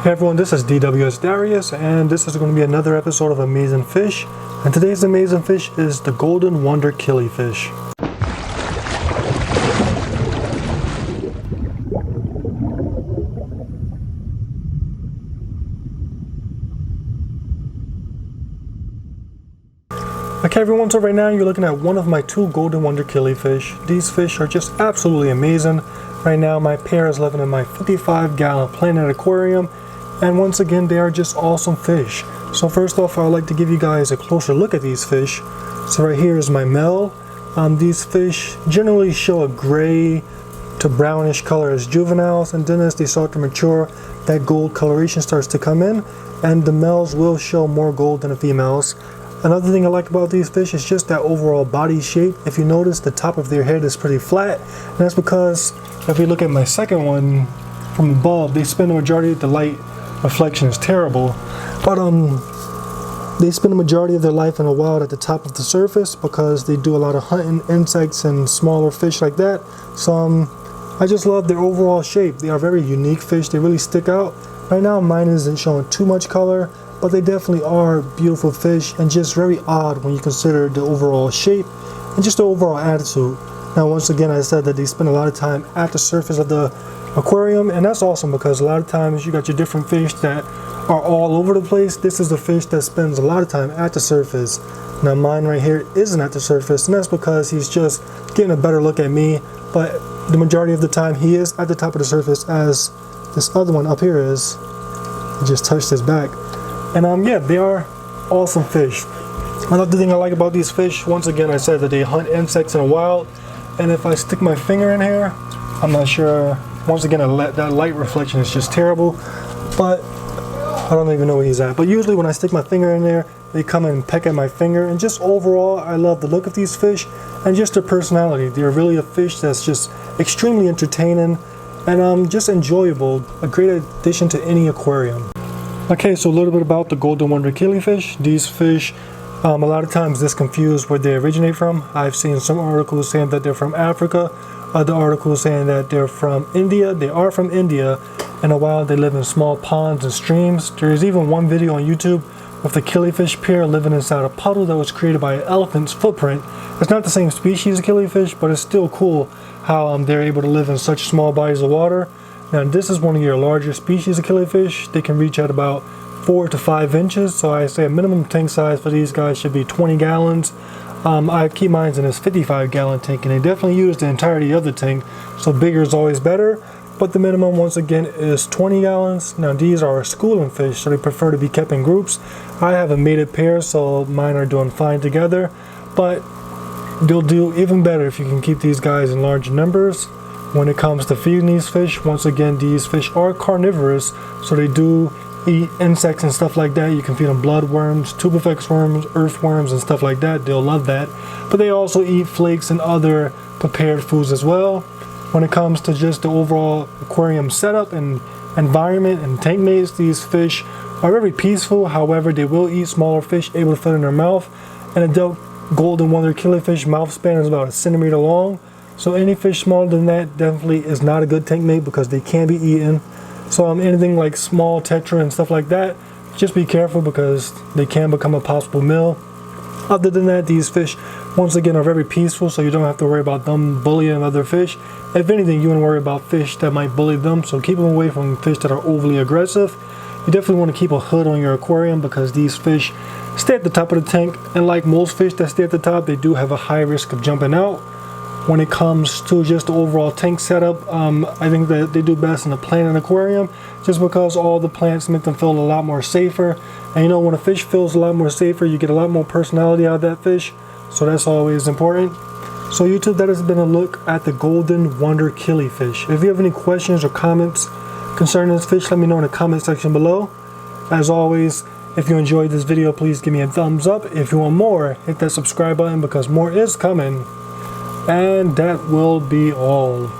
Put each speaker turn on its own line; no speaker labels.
Hey everyone, this is DWS Darius, and this is going to be another episode of Amazing Fish. And today's amazing fish is the Golden Wonder Killifish. Okay everyone, so right now you're looking at one of my two Golden Wonder Killifish. These fish are just absolutely amazing. Right now my pair is living in my 55-gallon Planet Aquarium. And once again, they are just awesome fish. So first off, I'd like to give you guys a closer look at these fish. So right here is my male. These fish generally show a gray to brownish color as juveniles, and then as they start to mature, that gold coloration starts to come in, and the males will show more gold than the females. Another thing I like about these fish is just that overall body shape. If you notice, the top of their head is pretty flat, and that's because if we look at my second one from above, they spend the majority of the light reflection is terrible, but they spend the majority of their life in the wild at the top of the surface because they do a lot of hunting insects and smaller fish like that. So I just love their overall shape. They are very unique fish. They really stick out. Right now mine isn't showing too much color, but they definitely are beautiful fish and just very odd when you consider the overall shape and just the overall attitude. Now once again, I said that they spend a lot of time at the surface of the aquarium, and that's awesome because a lot of times you got your different fish that are all over the place. This is a fish that spends a lot of time at the surface. Now mine right here isn't at the surface, and that's because he's just getting a better look at me, but the majority of the time he is at the top of the surface, as this other one up here is. He just touched his back. And yeah, they are awesome fish. Another thing I like about these fish, once again, I said that they hunt insects in the wild, and if I stick my finger in here, I'm not sure. Once again, that light reflection is just terrible, but I don't even know where he's at. But usually when I stick my finger in there, they come and peck at my finger, and just overall, I love the look of these fish and just their personality. They're really a fish that's just extremely entertaining and just enjoyable, a great addition to any aquarium. Okay, so a little bit about the Golden Wonder Killifish. These fish, a lot of times this confused where they originate from. I've seen some articles saying that they're from Africa, other articles saying that they're from India. They are from India. In the wild, they live in small ponds and streams. There's even one video on YouTube with the killifish pair living inside a puddle that was created by an elephant's footprint. It's not the same species of killifish, but it's still cool how they're able to live in such small bodies of water. Now this is one of your larger species of killifish. They can reach at about 4 to 5 inches. So I say a minimum tank size for these guys should be 20 gallons. I keep mine in this 55-gallon tank, and they definitely use the entirety of the tank, so bigger is always better, but the minimum once again is 20 gallons. Now these are schooling fish, so they prefer to be kept in groups. I have a mated pair, so mine are doing fine together, but they'll do even better if you can keep these guys in large numbers. When it comes to feeding these fish, once again, these fish are carnivorous, so they do eat insects and stuff like that. You can feed them bloodworms, tubifex worms, earthworms, and stuff like that. They'll love that. But they also eat flakes and other prepared foods as well. When it comes to just the overall aquarium setup and environment and tank mates, these fish are very peaceful. However, they will eat smaller fish able to fit in their mouth. An adult Golden Wonder Killifish mouth span is about 1 centimeter long. So any fish smaller than that definitely is not a good tank mate because they can be eaten. So anything like small tetra and stuff like that, just be careful because they can become a possible meal. Other than that, these fish once again are very peaceful, so you don't have to worry about them bullying other fish. If anything, you want to worry about fish that might bully them, so keep them away from fish that are overly aggressive. You definitely want to keep a hood on your aquarium because these fish stay at the top of the tank, and like most fish that stay at the top, they do have a high risk of jumping out. When it comes to just the overall tank setup, I think that they do best in a Planet Aquarium just because all the plants make them feel a lot more safer. And you know, when a fish feels a lot more safer, you get a lot more personality out of that fish. So that's always important. So YouTube, that has been a look at the Golden Wonder Killifish. If you have any questions or comments concerning this fish, let me know in the comment section below. As always, if you enjoyed this video, please give me a thumbs up. If you want more, hit that subscribe button because more is coming. And that will be all.